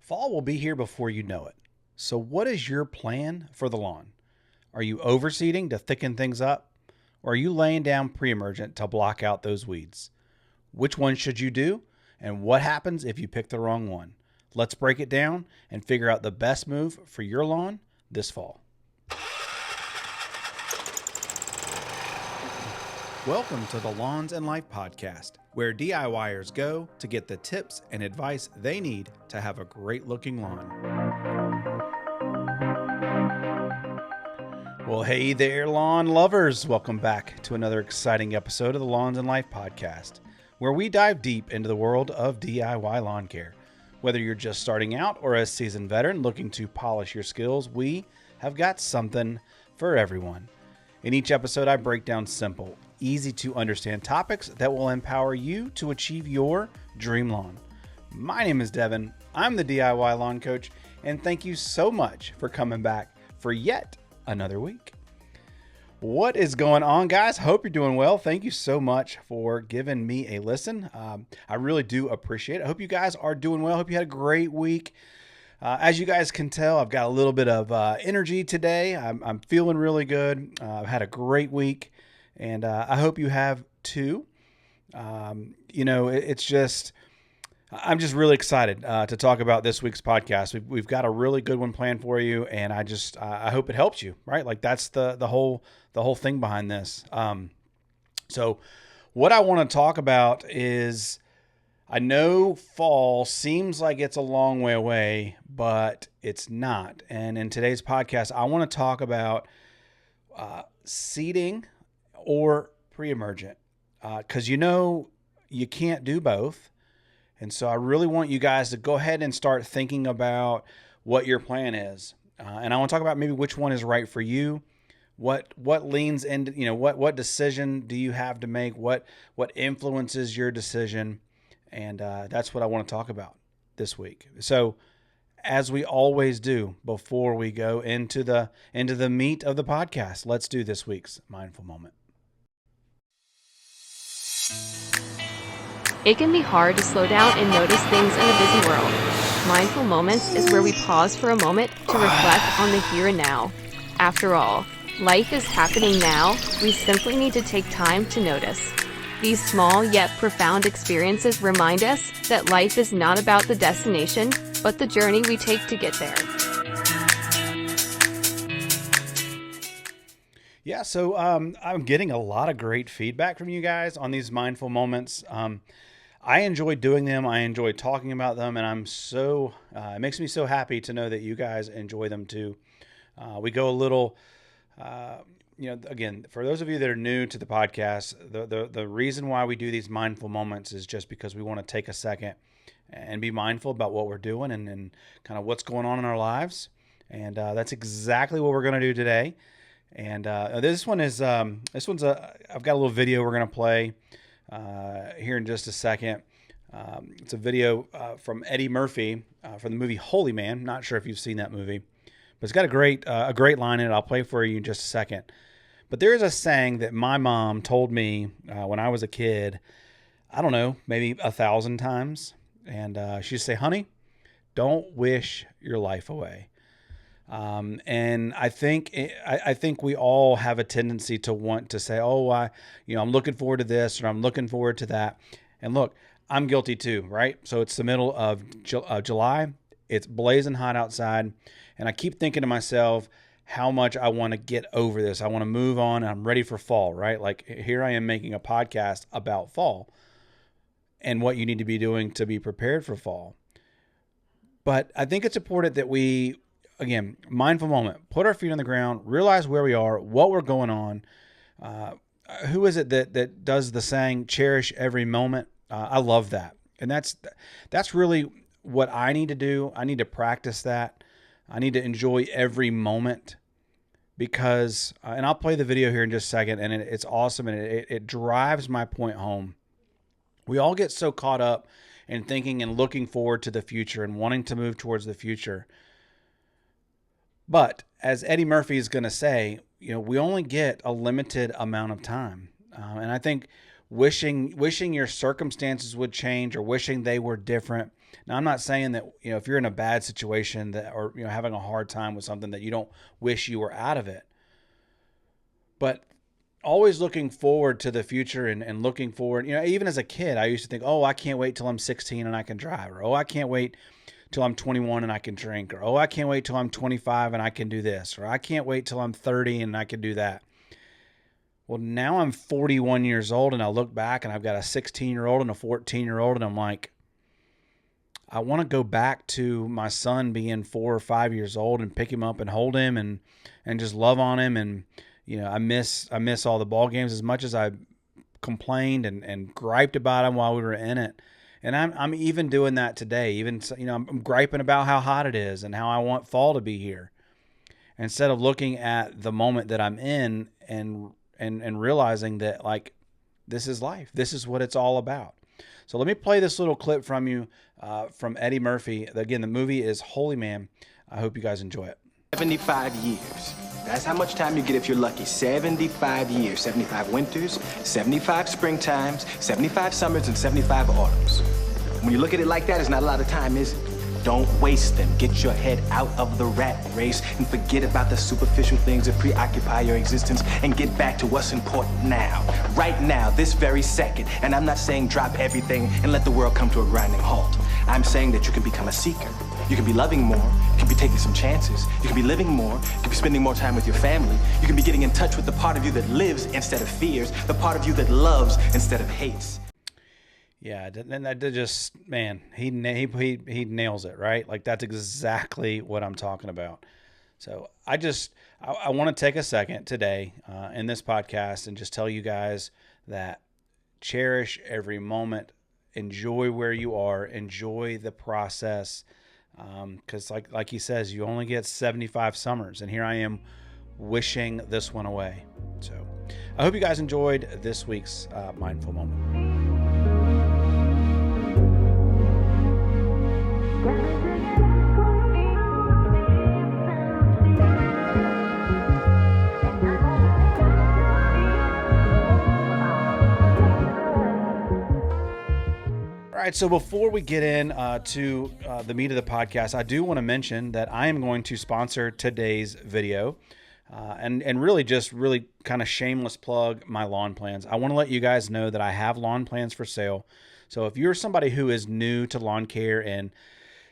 Fall will be here before you know it. So what is your plan for the lawn? Are you overseeding to thicken things up? Or are you laying down pre-emergent to block out those weeds? Which one should you do? And what happens if you pick the wrong one? Let's break it down and figure out the best move for your lawn this fall. Welcome to the Lawns and Life podcast, where DIYers go to get the tips and advice they need to have a great looking lawn. Well, hey there, lawn lovers. Welcome back to another exciting episode of the Lawns and Life podcast, where we dive deep into the world of DIY lawn care. Whether you're just starting out or a seasoned veteran looking to polish your skills, we have got something for everyone. In each episode, I break down simple, easy to understand topics that will empower you to achieve your dream lawn. My name is Devin. I'm the DIY lawn coach, and thank you so much for coming back for yet another week. What is going on, guys? Hope you're doing well. Thank you so much for giving me a listen. I really do appreciate it. I hope you guys are doing well. I hope you had a great week. As you guys can tell, I've got a little bit of energy today. I'm feeling really good. I've had a great week, and I hope you have too. It's just, I'm just really excited to talk about this week's podcast. We've got a really good one planned for you, and I hope it helps you, right? Like that's the whole thing behind this. So what I want to talk about is, I know fall seems like it's a long way away, but it's not. And in today's podcast, I want to talk about seeding or pre-emergent, because you can't do both. And so I really want you guys to go ahead and start thinking about what your plan is. And I want to talk about maybe which one is right for you. What leans into, what decision do you have to make? What influences your decision? And that's what I want to talk about this week. So as we always do before we go into the meat of the podcast, let's do this week's mindful moment. It can be hard to slow down and notice things in a busy world. Mindful moments is where we pause for a moment to reflect on the here and now. After all, life is happening now. We simply need to take time to notice. These small yet profound experiences remind us that life is not about the destination, but the journey we take to get there. Yeah, so I'm getting a lot of great feedback from you guys on these mindful moments. I enjoy doing them. I enjoy talking about them, and it makes me so happy to know that you guys enjoy them too. We go a little, again, for those of you that are new to the podcast, the reason why we do these mindful moments is just because we want to take a second and be mindful about what we're doing and kind of what's going on in our lives. And that's exactly what we're going to do today. And this one's I've got a little video we're going to play here in just a second. It's a video from Eddie Murphy from the movie Holy Man. Not sure if you've seen that movie, but it's got a great line in it. I'll play for you in just a second. But there is a saying that my mom told me when I was a kid, I don't know, maybe 1,000 times. And she'd say, honey, don't wish your life away. And I think we all have a tendency to want to say, I'm looking forward to this, or I'm looking forward to that. And look, I'm guilty too, right? So it's the middle of July. It's blazing hot outside. And I keep thinking to myself how much I want to get over this. I want to move on, and I'm ready for fall, right? Like here I am making a podcast about fall and what you need to be doing to be prepared for fall. But I think it's important that we, again, mindful moment, put our feet on the ground, realize where we are, what we're going on. Who is it that does the saying, cherish every moment? I love that. And that's really what I need to do. I need to practice that. I need to enjoy every moment because, and I'll play the video here in just a second, and it's awesome, and it drives my point home. We all get so caught up in thinking and looking forward to the future and wanting to move towards the future. But as Eddie Murphy is going to say, we only get a limited amount of time. And I think wishing your circumstances would change or wishing they were different Now, I'm not saying that, if you're in a bad situation that, or, having a hard time with something, that you don't wish you were out of it. But always looking forward to the future, and looking forward, even as a kid, I used to think, oh, I can't wait till I'm 16 and I can drive, or, oh, I can't wait till I'm 21 and I can drink, or, oh, I can't wait till I'm 25 and I can do this, or I can't wait till I'm 30 and I can do that. Well, now I'm 41 years old, and I look back and I've got a 16-year-old and a 14-year-old, and I'm like, I want to go back to my son being 4 or 5 years old and pick him up and hold him and just love on him. And, I miss all the ball games as much as I complained and griped about him while we were in it. And I'm even doing that today. Even, I'm griping about how hot it is and how I want fall to be here, instead of looking at the moment that I'm in and realizing that, like, this is life. This is what it's all about. So let me play this little clip from you, from Eddie Murphy. Again, the movie is Holy Man. I hope you guys enjoy it. 75 years. That's how much time you get if you're lucky. 75 years. 75 winters, 75 springtimes, 75 summers, and 75 autumns. When you look at it like that, it's not a lot of time, is it? Don't waste them. Get your head out of the rat race and forget about the superficial things that preoccupy your existence and get back to what's important now. Right now, this very second. And I'm not saying drop everything and let the world come to a grinding halt. I'm saying that you can become a seeker. You can be loving more. You can be taking some chances. You can be living more. You can be spending more time with your family. You can be getting in touch with the part of you that lives instead of fears, the part of you that loves instead of hates. Yeah, and that just, man, he nails it, right? Like, that's exactly what I'm talking about. So I want to take a second today in this podcast and just tell you guys that cherish every moment, enjoy where you are, enjoy the process, because like he says, you only get 75 summers, and here I am wishing this one away. So I hope you guys enjoyed this week's Mindful Moment. All right, so before we get in to the meat of the podcast, I do want to mention that I am going to sponsor today's video, and really kind of shameless plug my lawn plans. I want to let you guys know that I have lawn plans for sale. So if you're somebody who is new to lawn care and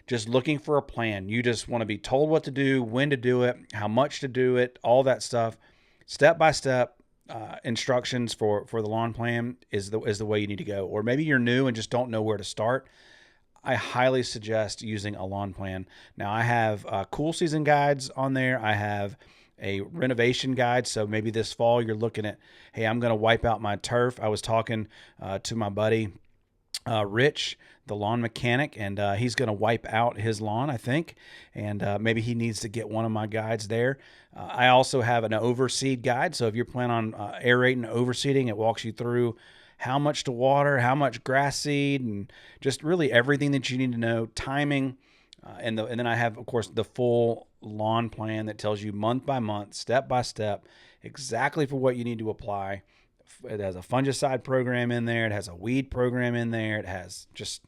just looking for a plan, you just want to be told what to do, when to do it, how much to do it, all that stuff, step by step. Instructions for the lawn plan is the way you need to go. Or maybe you're new and just don't know where to start. I highly suggest using a lawn plan. Now, I have cool season guides on there. I have a renovation guide. So maybe this fall you're looking at, hey, I'm going to wipe out my turf. I was talking to my buddy Rich, the lawn mechanic, and he's going to wipe out his lawn, I think, and maybe he needs to get one of my guides there. I also have an overseed guide, so if you're planning on aerating and overseeding, it walks you through how much to water, how much grass seed, and just really everything that you need to know, timing, and then I have, of course, the full lawn plan that tells you month by month, step by step, exactly for what you need to apply. It has a fungicide program in there. It has a weed program in there. It has just,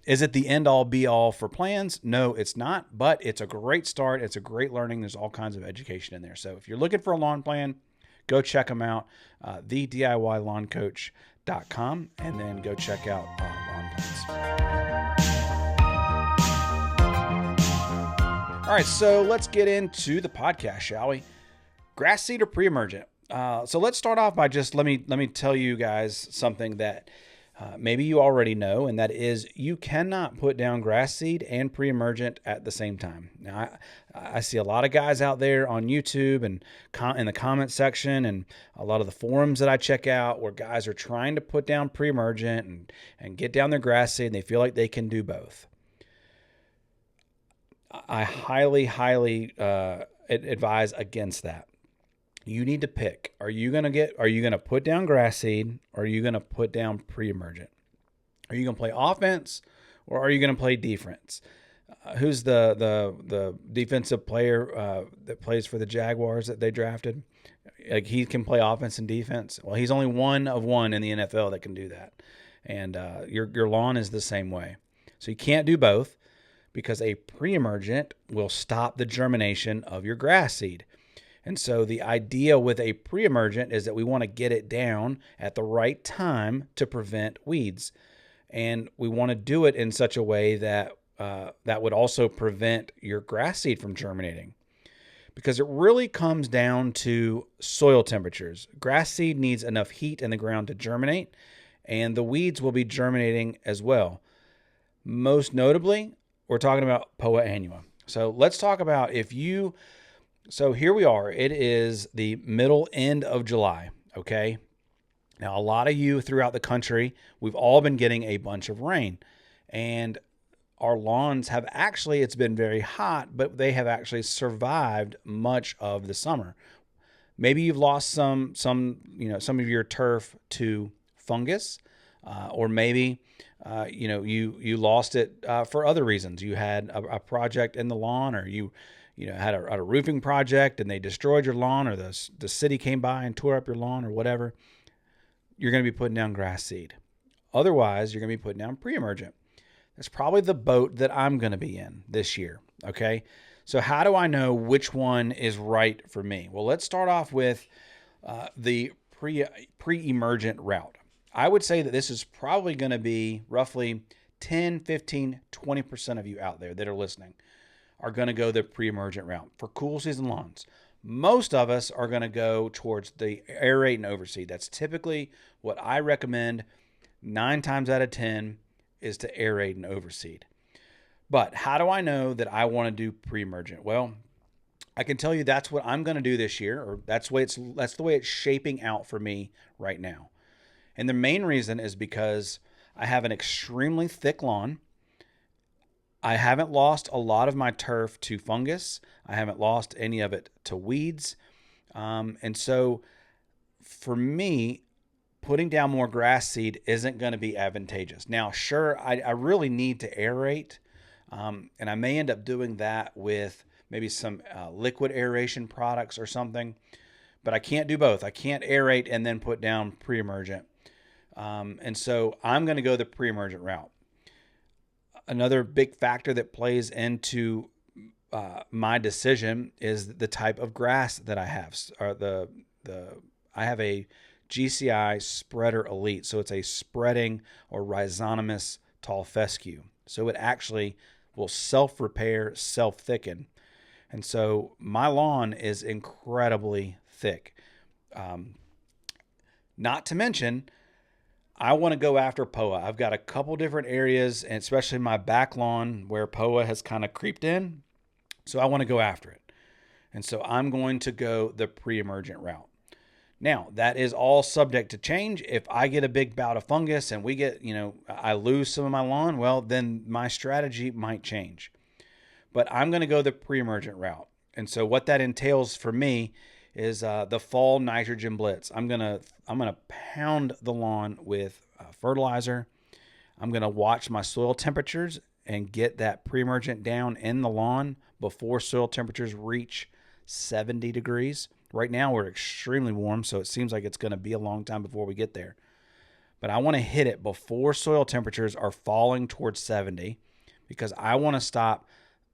is it the end all be all for plans? No, it's not, but it's a great start. It's a great learning. There's all kinds of education in there. So if you're looking for a lawn plan, go check them out, thediylawncoach.com, and then go check out lawn plans. All right, so let's get into the podcast, shall we? Grass seed or pre-emergent? So let's start off by just let me tell you guys something that maybe you already know, and that is you cannot put down grass seed and pre-emergent at the same time. Now, I see a lot of guys out there on YouTube and in the comment section and a lot of the forums that I check out where guys are trying to put down pre-emergent and get down their grass seed, and they feel like they can do both. I highly advise against that. You need to pick. Are you going to put down grass seed, or are you going to put down pre-emergent? Are you going to play offense, or are you going to play defense? Who's the defensive player that plays for the Jaguars that they drafted? Like, he can play offense and defense. Well, he's only one of one in the NFL that can do that. And your lawn is the same way. So you can't do both because a pre-emergent will stop the germination of your grass seed. And so the idea with a pre-emergent is that we want to get it down at the right time to prevent weeds. And we want to do it in such a way that that would also prevent your grass seed from germinating. Because it really comes down to soil temperatures. Grass seed needs enough heat in the ground to germinate, and the weeds will be germinating as well. Most notably, we're talking about Poa annua. So let's talk about so here we are. It is the middle end of July, okay? Now, a lot of you throughout the country, we've all been getting a bunch of rain. And our lawns have it's been very hot, but they have actually survived much of the summer. Maybe you've lost some of your turf to fungus, or maybe, you lost it for other reasons. You had a project in the lawn, or you had a roofing project and they destroyed your lawn, or the city came by and tore up your lawn or whatever. You're going to be putting down grass seed. Otherwise, you're going to be putting down pre-emergent. That's probably the boat that I'm going to be in this year. Okay. So how do I know which one is right for me? Well, let's start off with the pre-emergent route. I would say that this is probably going to be roughly 10, 15, 20% of you out there that are listening are going to go the pre-emergent route for cool season lawns. Most of us are going to go towards the aerate and overseed. That's typically what I recommend 9 times out of 10 is to aerate and overseed. But how do I know that I want to do pre-emergent? Well, I can tell you that's what I'm going to do this year, or that's the way it's shaping out for me right now. And the main reason is because I have an extremely thick lawn. I haven't lost a lot of my turf to fungus. I haven't lost any of it to weeds. And so for me, putting down more grass seed isn't going to be advantageous. Now, sure, I really need to aerate, and I may end up doing that with maybe some liquid aeration products or something, but I can't do both. I can't aerate and then put down pre-emergent. And so I'm going to go the pre-emergent route. Another big factor that plays into my decision is the type of grass that I have. Or I have a GCI Spreader Elite, so it's a spreading or rhizonomous tall fescue. So it actually will self-repair, self-thicken. And so my lawn is incredibly thick. Not to mention, I want to go after POA. I've got a couple different areas, and especially my back lawn where POA has kind of creeped in. So I want to go after it. And so I'm going to go the pre-emergent route. Now, that is all subject to change. If I get a big bout of fungus and I lose some of my lawn, well, then my strategy might change. But I'm going to go the pre-emergent route. And so what that entails for me is the fall nitrogen blitz. I'm gonna pound the lawn with fertilizer. I'm gonna watch my soil temperatures and get that pre-emergent down in the lawn before soil temperatures reach 70 degrees. Right now we're extremely warm, so it seems like it's gonna be a long time before we get there. But I want to hit it before soil temperatures are falling towards 70 because I want to stop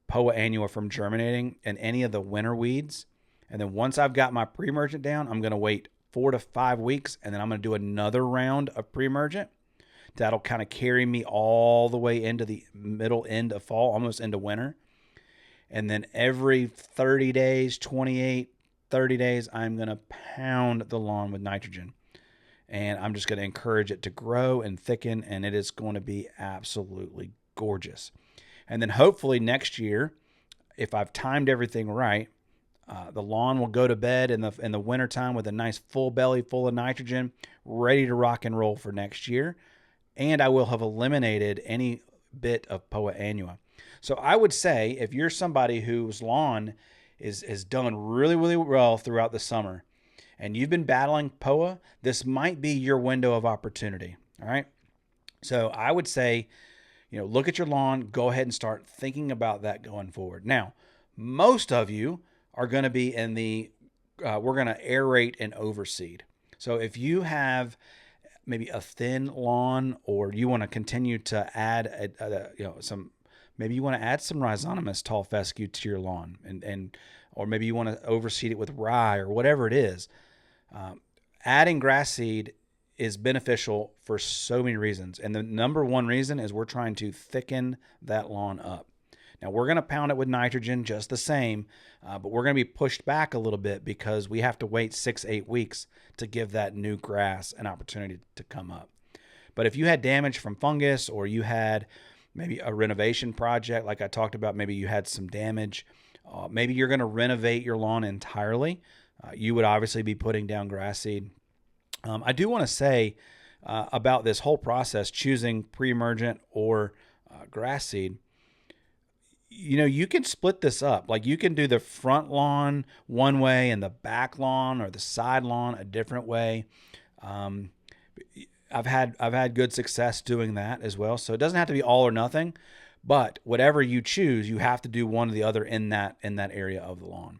Poa annua from germinating and any of the winter weeds. And then once I've got my pre-emergent down, I'm going to wait 4 to 5 weeks, and then I'm going to do another round of pre-emergent. That'll kind of carry me all the way into the middle end of fall, almost into winter. And then every 30 days, 28, 30 days, I'm going to pound the lawn with nitrogen. And I'm just going to encourage it to grow and thicken, and it is going to be absolutely gorgeous. And then hopefully next year, if I've timed everything right, the lawn will go to bed in the wintertime with a nice full belly full of nitrogen, ready to rock and roll for next year. And I will have eliminated any bit of Poa annua. So I would say if you're somebody whose lawn is done really, really well throughout the summer and you've been battling Poa, this might be your window of opportunity. All right. So I would say, look at your lawn, go ahead and start thinking about that going forward. Now, most of you are going to be in we're going to aerate and overseed. So if you have maybe a thin lawn, or you want to continue to add maybe you want to add some rhizonomous tall fescue to your lawn, or maybe you want to overseed it with rye or whatever it is. Adding grass seed is beneficial for so many reasons. And the number one reason is we're trying to thicken that lawn up. Now, we're going to pound it with nitrogen just the same, but we're going to be pushed back a little bit because we have to wait 6-8 weeks to give that new grass an opportunity to come up. But if you had damage from fungus, or you had maybe a renovation project, like I talked about, maybe you had some damage, maybe you're going to renovate your lawn entirely, you would obviously be putting down grass seed. I do want to say about this whole process, choosing pre-emergent or grass seed. You can split this up. Like, you can do the front lawn one way and the back lawn or the side lawn a different way. I've had good success doing that as well. So it doesn't have to be all or nothing, but whatever you choose, you have to do one or the other in that area of the lawn.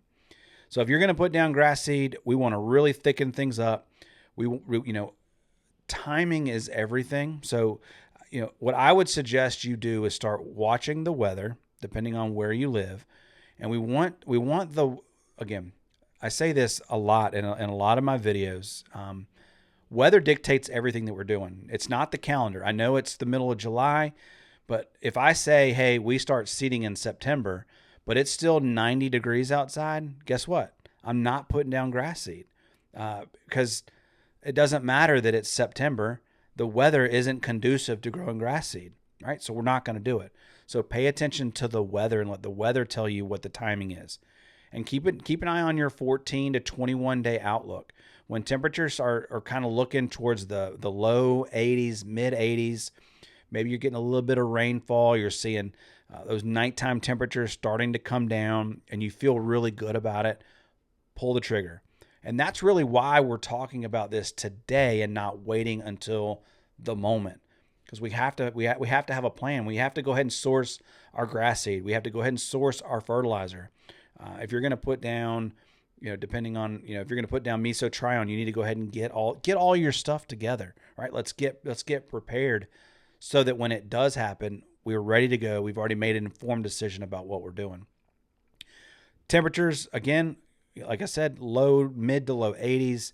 So if you're going to put down grass seed, we want to really thicken things up. Timing is everything. So, what I would suggest you do is start watching the weather, depending on where you live. And we want again, I say this a lot in a lot of my videos. Weather dictates everything that we're doing. It's not the calendar. I know it's the middle of July, but if I say, hey, we start seeding in September, but it's still 90 degrees outside, guess what? I'm not putting down grass seed because it doesn't matter that it's September. The weather isn't conducive to growing grass seed, right? So we're not going to do it. So pay attention to the weather and let the weather tell you what the timing is. And keep an eye on your 14 to 21 day outlook. When temperatures are kind of looking towards the low 80s, mid 80s, maybe you're getting a little bit of rainfall, you're seeing those nighttime temperatures starting to come down, and you feel really good about it, pull the trigger. And that's really why we're talking about this today and not waiting until the moment. Because we have to have a plan. We have to go ahead and source our grass seed. We have to go ahead and source our fertilizer. If you're going to put down, depending on, if you're going to put down mesotrione, you need to go ahead and get all your stuff together, right? Let's get prepared so that when it does happen, we're ready to go. We've already made an informed decision about what we're doing. Temperatures, again, like I said, mid to low 80s.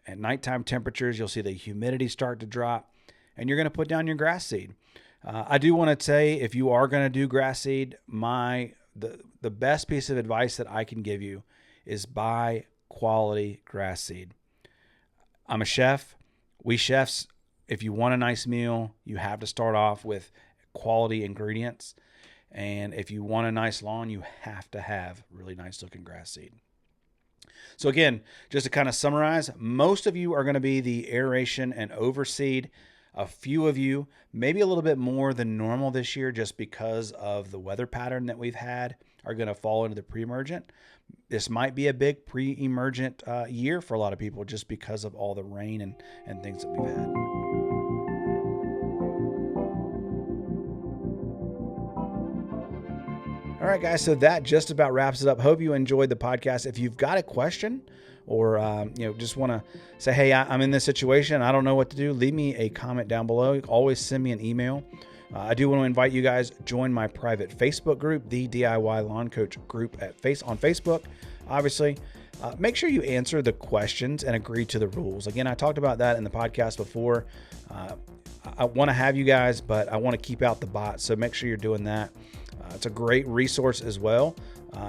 At nighttime temperatures, you'll see the humidity start to drop, and you're going to put down your grass seed. I do want to say, if you are going to do grass seed, the best piece of advice that I can give you is buy quality grass seed. I'm a chef. We chefs, if you want a nice meal, you have to start off with quality ingredients. And if you want a nice lawn, you have to have really nice looking grass seed. So again, just to kind of summarize, most of you are going to be the aeration and overseed. A few of you, maybe a little bit more than normal this year, just because of the weather pattern that we've had, are going to fall into the pre-emergent. This might be a big pre-emergent year for a lot of people, just because of all the rain and things that we've had. All right, guys, so that just about wraps it up. Hope you enjoyed the podcast. If you've got a question, or just want to say, hey, I'm in this situation, I don't know what to do, leave me a comment down below. Always send me an email. I do want to invite you guys join my private Facebook group, the DIY Lawn Coach group on Facebook. Obviously, make sure you answer the questions and agree to the rules. Again, I talked about that in the podcast before. I want to have you guys, but I want to keep out the bots, so make sure you're doing that. It's a great resource as well.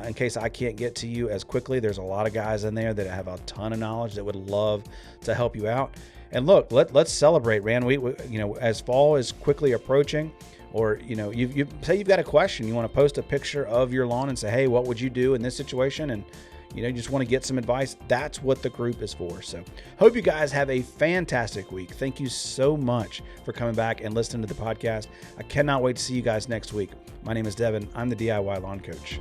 In case I can't get to you as quickly, there's a lot of guys in there that have a ton of knowledge that would love to help you out. And look, let's celebrate, man. We as fall is quickly approaching, or you say you've got a question, you want to post a picture of your lawn and say, hey, what would you do in this situation? And you just want to get some advice. That's what the group is for. So hope you guys have a fantastic week. Thank you so much for coming back and listening to the podcast. I cannot wait to see you guys next week. My name is Devin. I'm the DIY Lawn Coach.